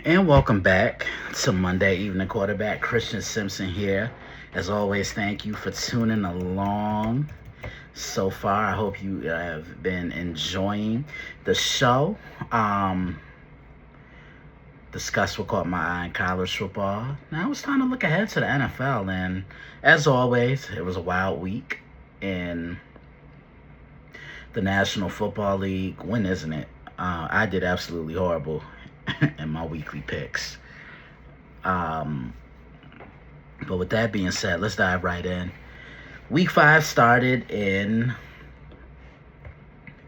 And welcome back to Monday Evening Quarterback. Christian Simpson here. As always, thank you for tuning along so far. I hope you have been enjoying the show. Discuss what caught my eye in college football. Now it's time to look ahead to the NFL. And as always, it was a wild week in the National Football League. When isn't it? I did absolutely horrible in my weekly picks. But with that being said, let's dive right in. Week 5 started in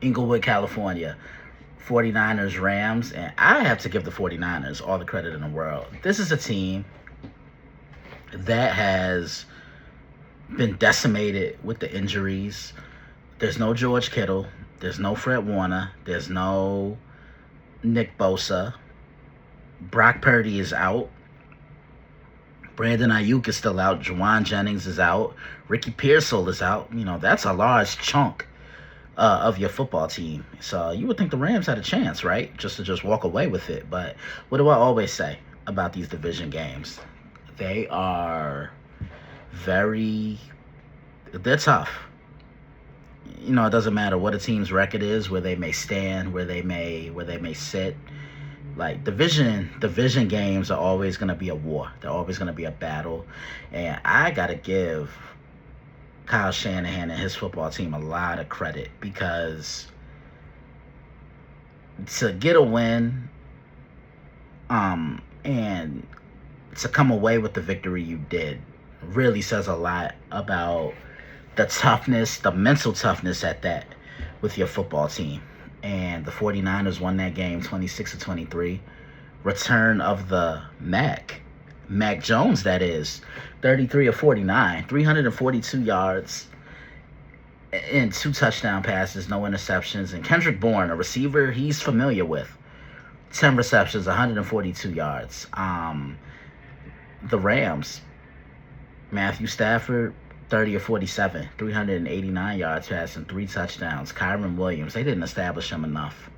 Inglewood, California. 49ers, Rams, and I have to give the 49ers all the credit in the world. This is a team that has been decimated with the injuries. There's no George Kittle. There's no Fred Warner. There's no Nick Bosa. Brock Purdy is out. Brandon Ayuk is still out. Juwan Jennings is out. Ricky Pearsall is out. That's a large chunk of your football team. So you would think the Rams had a chance, right? Just to walk away with it. But what do I always say about these division games? They are they're tough. It doesn't matter what a team's record is, where they may stand, where they may sit. Like division games are always going to be a war. They're always going to be a battle. And I got to give Kyle Shanahan and his football team a lot of credit, because to get a win and to come away with the victory you did really says a lot about the toughness, the mental toughness at that, with your football team. And the 49ers won that game 26-23. Return of the Mac Jones, that is. 33 of 49, 342 yards and 2 touchdown passes, no interceptions. And Kendrick Bourne, a receiver he's familiar with, 10 receptions, 142 yards. The Rams, Matthew Stafford, 30 of 47, 389 yards passing, 3 touchdowns. Kyron Williams, they didn't establish him enough.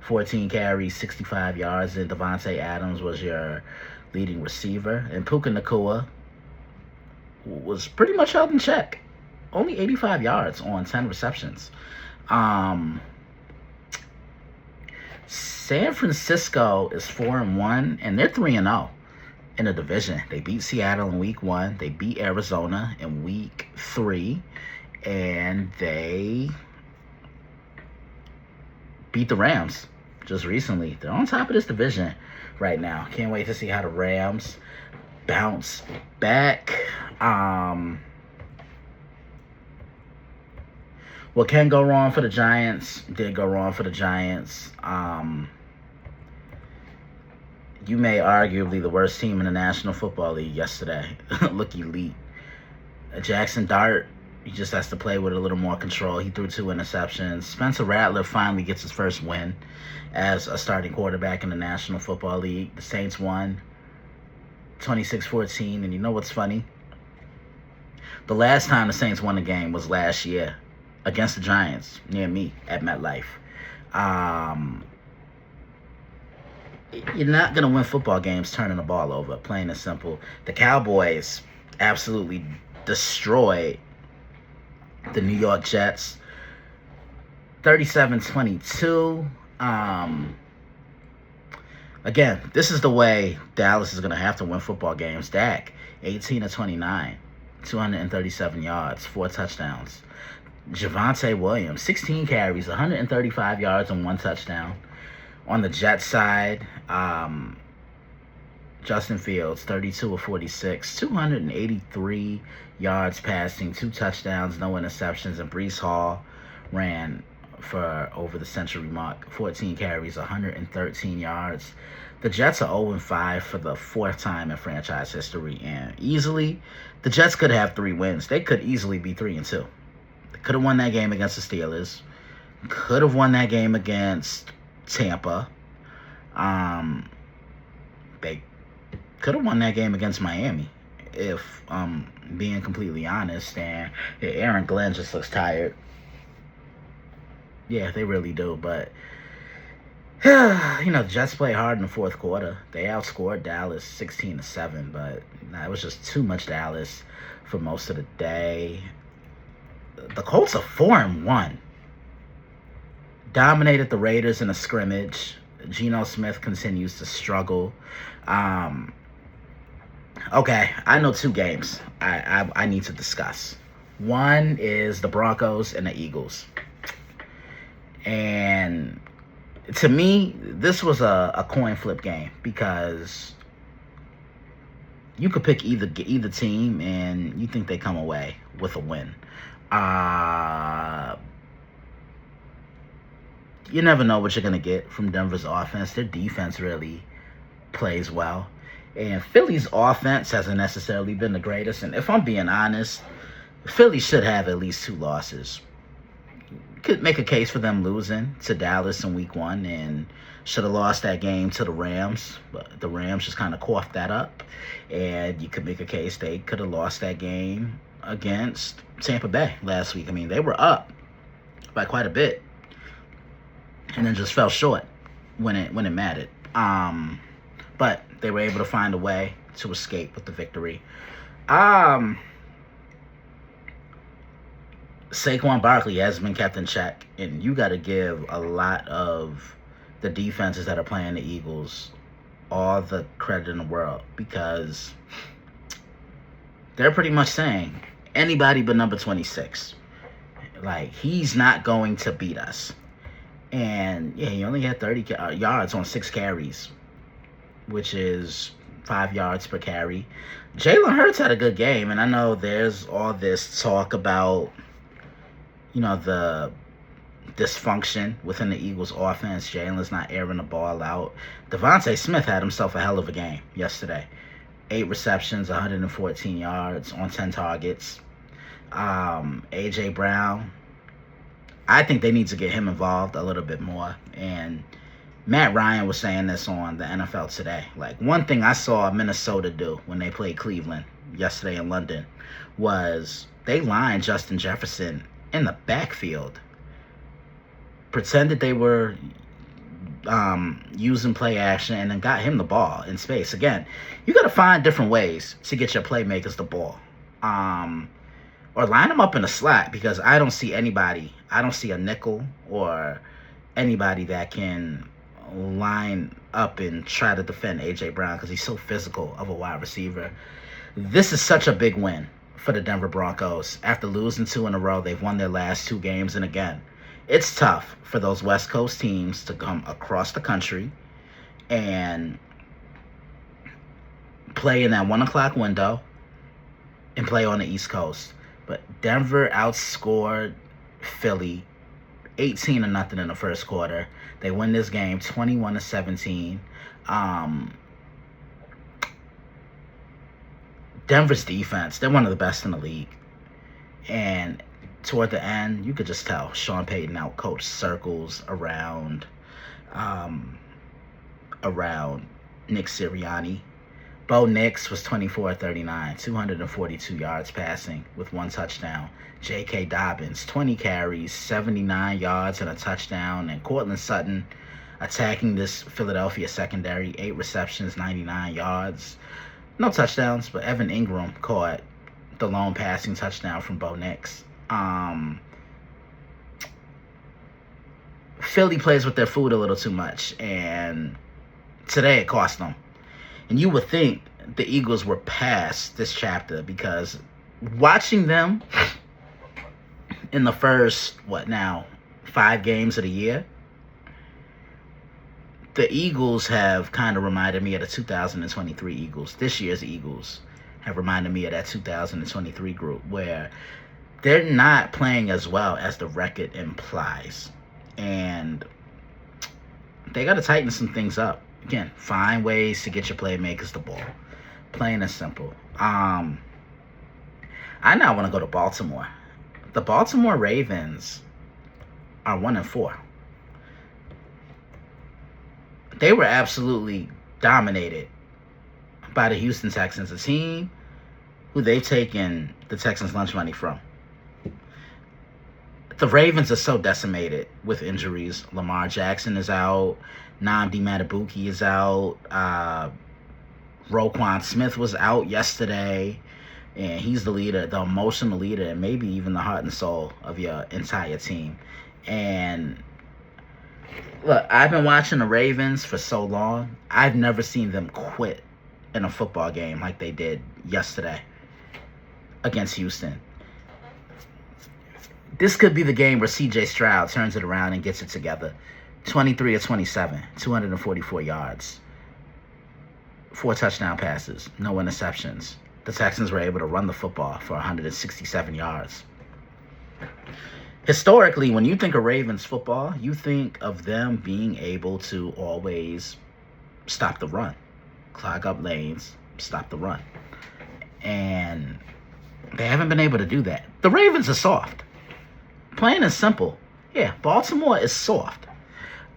14 carries, 65 yards, and Devontae Adams was your leading receiver. And Puka Nacua was pretty much held in check. Only 85 yards on 10 receptions. San Francisco is 4-1, and they're 3-0 in the division. They beat Seattle in week 1. They beat Arizona in week 3. And they beat the Rams just recently. They're on top of this division right now. Can't wait to see how the Rams bounce back. What can go wrong for the Giants did go wrong for the Giants. You made arguably the worst team in the National Football League yesterday look elite. Jackson Dart, he just has to play with a little more control. He threw 2 interceptions. Spencer Rattler finally gets his first win as a starting quarterback in the National Football League. The Saints won 26-14. And you know what's funny? The last time the Saints won a game was last year against the Giants near me at MetLife. You're not going to win football games turning the ball over, plain and simple. The Cowboys absolutely destroyed the New York Jets, 37-22. Again, this is the way Dallas is going to have to win football games. Dak, 18-29, 237 yards, 4 touchdowns. Javonte Williams, 16 carries, 135 yards and 1 touchdown. On the Jets side, Justin Fields, 32 of 46, 283 yards passing, 2 touchdowns, no interceptions. And Breece Hall ran for over the century mark, 14 carries, 113 yards. The Jets are 0-5 for the 4th time in franchise history. And easily, the Jets could have 3 wins. They could easily be 3-2. They could have won that game against the Steelers. Could have won that game against Tampa. They could have won that game against Miami, if being completely honest. And Aaron Glenn just looks tired. Yeah, they really do. But The Jets played hard in the fourth quarter. They outscored Dallas 16-7, but it was just too much Dallas for most of the day. The Colts are 4-1. Dominated the Raiders in a scrimmage. Geno Smith continues to struggle. Okay, I know two games I need to discuss. One is the Broncos and the Eagles. And to me, this was a coin flip game because you could pick either team and you think they come away with a win. You never know what you're going to get from Denver's offense. Their defense really plays well. And Philly's offense hasn't necessarily been the greatest. And if I'm being honest, Philly should have at least 2 losses. Could make a case for them losing to Dallas in week 1 and should have lost that game to the Rams. But the Rams just kind of coughed that up. And you could make a case they could have lost that game against Tampa Bay last week. I mean, they were up by quite a bit. And then just fell short when it mattered. But they were able to find a way to escape with the victory. Saquon Barkley has been kept in check, and you got to give a lot of the defenses that are playing the Eagles all the credit in the world because they're pretty much saying anybody but number 26. Like, he's not going to beat us. And, yeah, he only had 30 yards on 6 carries, which is 5 yards per carry. Jalen Hurts had a good game, and I know there's all this talk about, the dysfunction within the Eagles offense. Jalen's not airing the ball out. Devontae Smith had himself a hell of a game yesterday. 8 receptions, 114 yards on 10 targets. A.J. Brown, I think they need to get him involved a little bit more. And Matt Ryan was saying this on the NFL Today. Like, one thing I saw Minnesota do when they played Cleveland yesterday in London was they lined Justin Jefferson in the backfield, pretended they were using play action, and then got him the ball in space. Again, you got to find different ways to get your playmakers the ball. Or line them up in a slot because I don't see anybody. I don't see a nickel or anybody that can line up and try to defend A.J. Brown because he's so physical of a wide receiver. This is such a big win for the Denver Broncos. After losing 2 in a row, they've won their last 2 games. And again, it's tough for those West Coast teams to come across the country and play in that 1 o'clock window and play on the East Coast. But Denver outscored Philly 18-0 in the first quarter. They win this game 21-17. Denver's defense, they're one of the best in the league. And toward the end, you could just tell Sean Payton outcoached circles around Nick Sirianni. Bo Nix was 24-39, 242 yards passing with 1 touchdown. J.K. Dobbins, 20 carries, 79 yards and a touchdown. And Cortland Sutton attacking this Philadelphia secondary, 8 receptions, 99 yards. No touchdowns, but Evan Ingram caught the lone passing touchdown from Bo Nix. Philly plays with their food a little too much, and today it cost them. And you would think the Eagles were past this chapter because watching them in the first, 5 games of the year, the Eagles have kind of reminded me of the 2023 Eagles. This year's Eagles have reminded me of that 2023 group where they're not playing as well as the record implies. And they got to tighten some things up. Again, find ways to get your playmakers the ball. Plain and simple. I now want to go to Baltimore. The Baltimore Ravens are 1-4. They were absolutely dominated by the Houston Texans, a team who they've taken the Texans' lunch money from. The Ravens are so decimated with injuries. Lamar Jackson is out. Nnamdi Matabuki is out. Roquan Smith was out yesterday. And he's the leader, the emotional leader, and maybe even the heart and soul of your entire team. And look, I've been watching the Ravens for so long. I've never seen them quit in a football game like they did yesterday against Houston. This could be the game where C.J. Stroud turns it around and gets it together. 23 of 27, 244 yards, 4 touchdown passes, no interceptions. The Texans were able to run the football for 167 yards. Historically, when you think of Ravens football, you think of them being able to always stop the run, clog up lanes, stop the run. And they haven't been able to do that. The Ravens are soft. Plain and simple. Yeah, Baltimore is soft.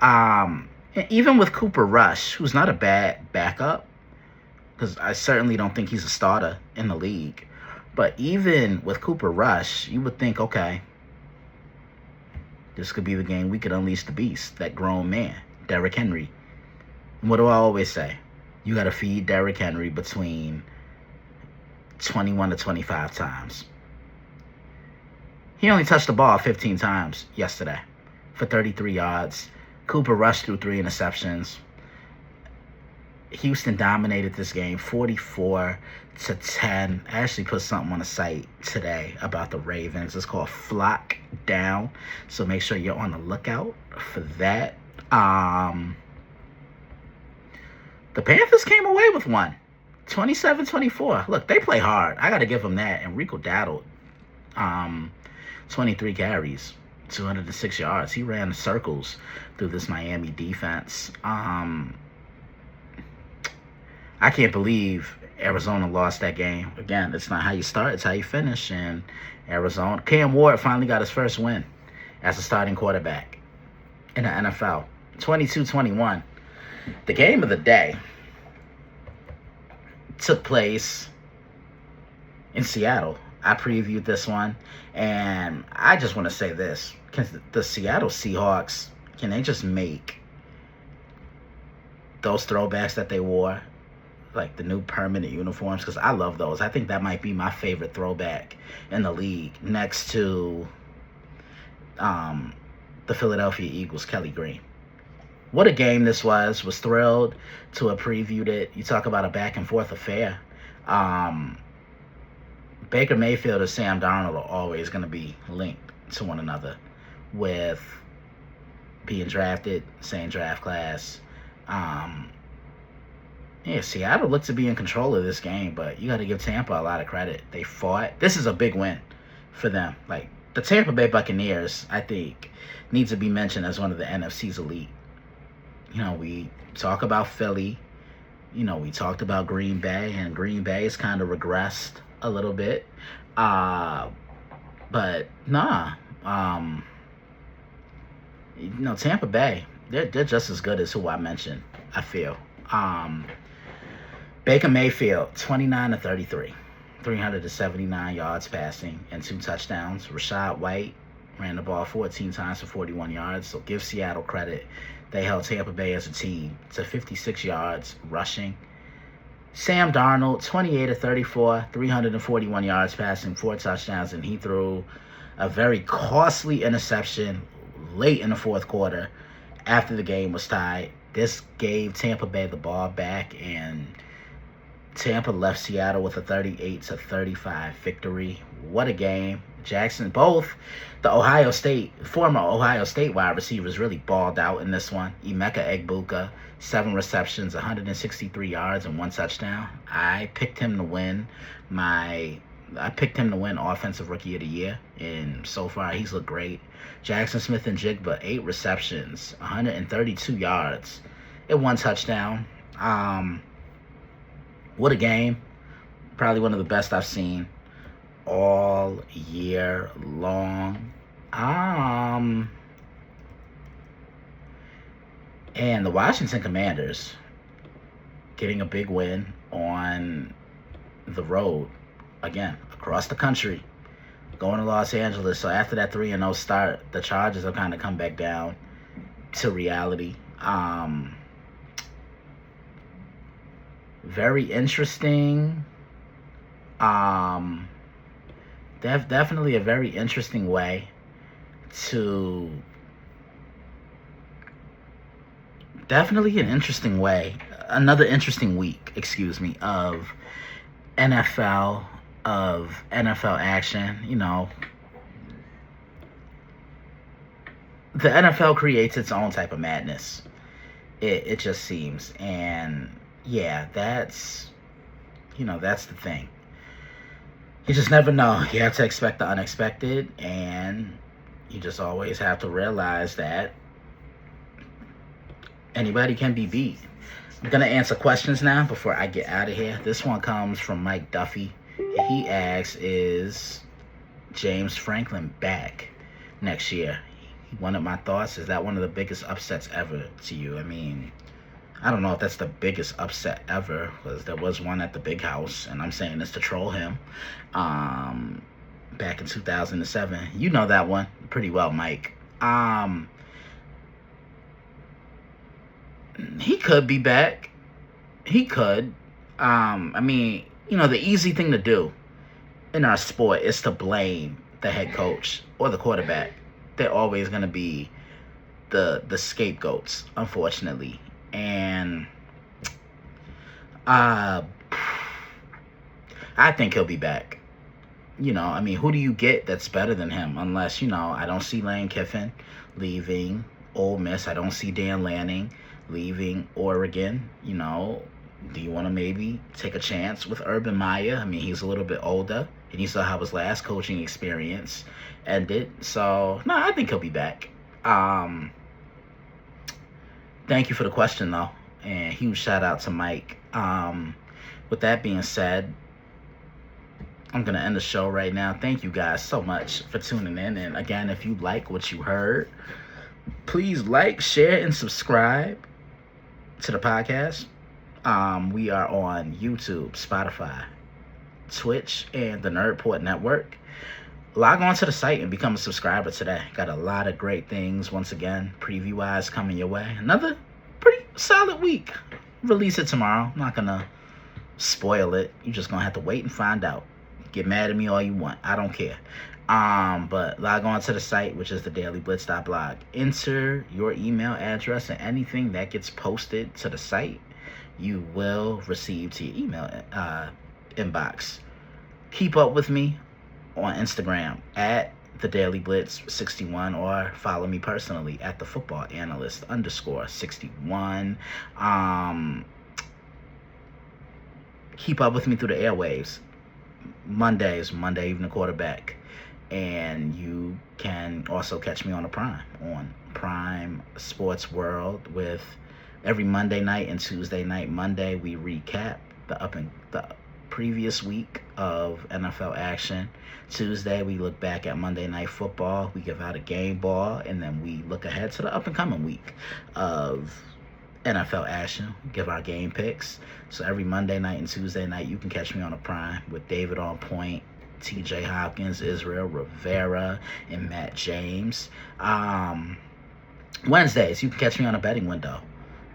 And even with Cooper Rush, who's not a bad backup, because I certainly don't think he's a starter in the league. But even with Cooper Rush, you would think, okay, this could be the game we could unleash the beast, that grown man, Derrick Henry. And what do I always say? You got to feed Derrick Henry between 21 to 25 times. He only touched the ball 15 times yesterday for 33 yards. Cooper Rush threw 3 interceptions. Houston dominated this game 44-10. I actually put something on the site today about the Ravens. It's called Flock Down. So make sure you're on the lookout for that. The Panthers came away with one. 27-24. Look, they play hard. I got to give them that. And Rico Dowdle, 23 carries, 206 yards. He ran circles through this Miami defense. I can't believe Arizona lost that game. Again, it's not how you start, it's how you finish. And Arizona, Cam Ward finally got his first win as a starting quarterback in the NFL. 22-21. The game of the day took place in Seattle. I previewed this one, and I just want to say this. Can the Seattle Seahawks, can they just make those throwbacks that they wore, like the new permanent uniforms? Because I love those. I think that might be my favorite throwback in the league, next to the Philadelphia Eagles, Kelly Green. What a game this was. Was thrilled to have previewed it. You talk about a back-and-forth affair. Baker Mayfield and Sam Darnold are always going to be linked to one another with being drafted, same draft class. Yeah, Seattle looked to be in control of this game, but you got to give Tampa a lot of credit. They fought. This is a big win for them. Like, the Tampa Bay Buccaneers, I think, needs to be mentioned as one of the NFC's elite. You know, we talk about Philly. You know, we talked about Green Bay, and Green Bay has kind of regressed a little bit. But, nah. You know, Tampa Bay, they're just as good as who I mentioned, I feel. Baker Mayfield, 29-33, 379 yards passing and 2 touchdowns. Rashad White ran the ball 14 times for 41 yards. So give Seattle credit. They held Tampa Bay as a team to 56 yards rushing. Sam Darnold, 28-34, 341 yards passing, 4 touchdowns, and he threw a very costly interception late in the fourth quarter after the game was tied. This gave Tampa Bay the ball back, and Tampa left Seattle with a 38-35 victory. What a game. Jackson, both the former Ohio State wide receivers really balled out in this one. Emeka Egbuka, 7 receptions, 163 yards, and 1 touchdown. I picked him to win Offensive Rookie of the Year, and so far he's looked great. Jackson Smith and Jigba, 8 receptions, 132 yards, and 1 touchdown. What a game. Probably one of the best I've seen all year long. And the Washington Commanders getting a big win on the road, again, across the country, going to Los Angeles. So after that 3-0 start, the Chargers have kind of come back down to reality. Very interesting. Definitely a very interesting way to definitely an interesting way, another interesting week, excuse me, of NFL of NFL action. The NFL creates its own type of madness. It just seems, and yeah, that's the thing. You just never know. You have to expect the unexpected, and you just always have to realize that anybody can be beat. I'm going to answer questions now before I get out of here. This one comes from Mike Duffy. He asks, is James Franklin back next year? He wanted my thoughts. Is that one of the biggest upsets ever to you? I mean, I don't know if that's the biggest upset ever, because there was one at the Big House, and I'm saying this to troll him, back in 2007. You know that one pretty well, Mike. He could be back. He could. I mean, the easy thing to do in our sport is to blame the head coach or the quarterback. They're always going to be the scapegoats, unfortunately. And I think he'll be back. I mean, who do you get that's better than him? Unless, I don't see Lane Kiffin leaving Ole Miss. I don't see Dan Lanning leaving Oregon. Do you want to maybe take a chance with Urban Meyer? I mean, he's a little bit older, and he saw how his last coaching experience ended. So, no, I think he'll be back. Thank you for the question, though, and huge shout out to Mike. With that being said, I'm going to end the show right now. Thank you guys so much for tuning in. And again, if you like what you heard, please like, share, and subscribe to the podcast. We are on YouTube, Spotify, Twitch, and the Nerdport Network. Log on to the site and become a subscriber today. Got a lot of great things, once again, preview-wise, coming your way. Another pretty solid week. Release it tomorrow. I'm not going to spoil it. You're just going to have to wait and find out. Get mad at me all you want. I don't care. But log on to the site, which is thedailyblitz.blog. Enter your email address, and anything that gets posted to the site, you will receive to your email inbox. Keep up with me on Instagram at thedailyblitz61, or follow me personally at thefootballanalyst_61. Keep up with me through the airwaves. Monday Evening Quarterback. And you can also catch me on Prime Sports World with every Monday night and Tuesday night. Monday, we recap the previous week of NFL action. Tuesday, we look back at Monday Night Football. We give out a game ball, and then we look ahead to the up-and-coming week of NFL action. Give our game picks. So every Monday night and Tuesday night, you can catch me on a Prime with David on Point, TJ Hopkins, Israel Rivera, and Matt James. Wednesdays, you can catch me on a betting window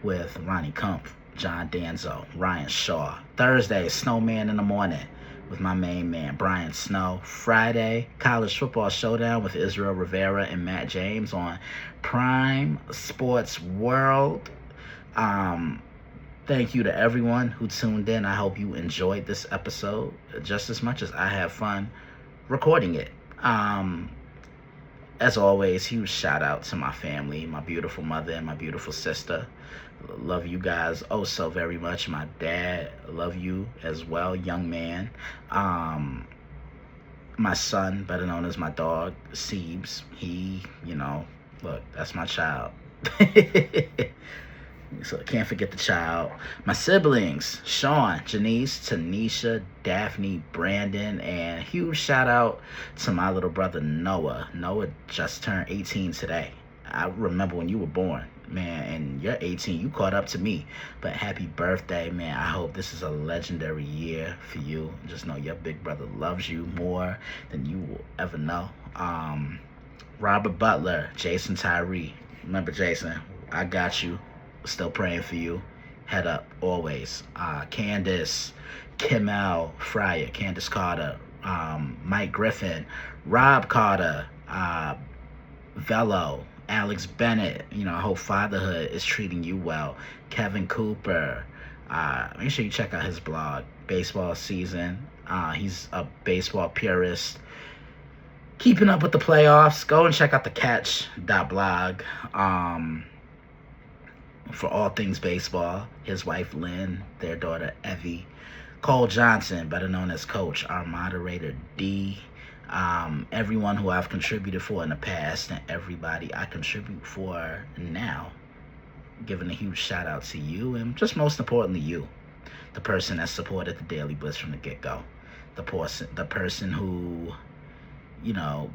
with Ronnie Kumpf, John Danzo, Ryan Shaw. Thursday, Snowman in the Morning with my main man, Brian Snow. Friday, College Football Showdown with Israel Rivera and Matt James on Prime Sports World. Thank you to everyone who tuned in. I hope you enjoyed this episode just as much as I have fun recording it. As always, huge shout out to my family, my beautiful mother and my beautiful sister. Love you guys oh so very much. My dad, love you as well, young man. My son, better known as my dog, Siebes, he, look, that's my child. So I can't forget the child. My siblings, Sean, Janice, Tanisha, Daphne, Brandon, and huge shout out to my little brother, Noah. Noah just turned 18 today. I remember when you were born, man, and you're 18. You caught up to me. But happy birthday, man. I hope this is a legendary year for you. Just know your big brother loves you more than you will ever know. Robert Butler, Jason Tyree. Remember, Jason, I got you. Still praying for you. Head up, always. Candace, Kimmel Fryer, Candace Carter, Mike Griffin, Rob Carter, Velo, Alex Bennett. I hope fatherhood is treating you well. Kevin Cooper. Make sure you check out his blog, Baseball Season. He's a baseball purist. Keeping up with the playoffs. Go and check out the catch.blog for all things baseball. His wife, Lynn, their daughter, Evie. Cole Johnson, better known as Coach, our moderator, D. Everyone who I've contributed for in the past and everybody I contribute for now. Giving a huge shout out to you, and just most importantly, you, the person that supported the Daily Blitz from the get-go. The person who,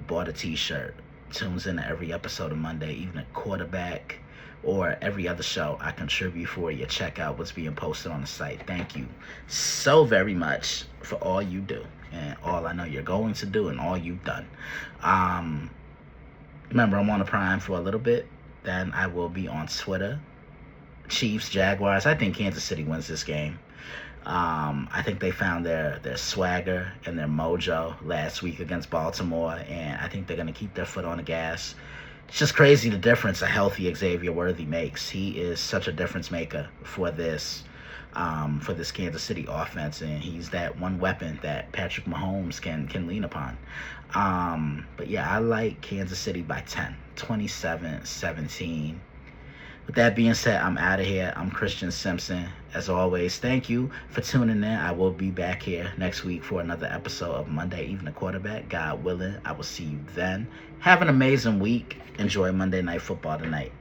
bought a t-shirt, tunes in to every episode of Monday, even a quarterback, or every other show I contribute for you. Check out what's being posted on the site. Thank you so very much for all you do, and all I know you're going to do, and all you've done. Remember, I'm on the Prime for a little bit. Then I will be on Twitter. Chiefs, Jaguars. I think Kansas City wins this game. I think they found their swagger and their mojo last week against Baltimore, and I think they're going to keep their foot on the gas. It's just crazy the difference a healthy Xavier Worthy makes. He is such a difference maker for this Kansas City offense, and he's that one weapon that Patrick Mahomes can lean upon. But yeah, I like Kansas City by 10, 27-17. With that being said, I'm out of here. I'm Christian Simpson. As always, thank you for tuning in. I will be back here next week for another episode of Monday Evening Quarterback. God willing, I will see you then. Have an amazing week. Enjoy Monday Night Football tonight.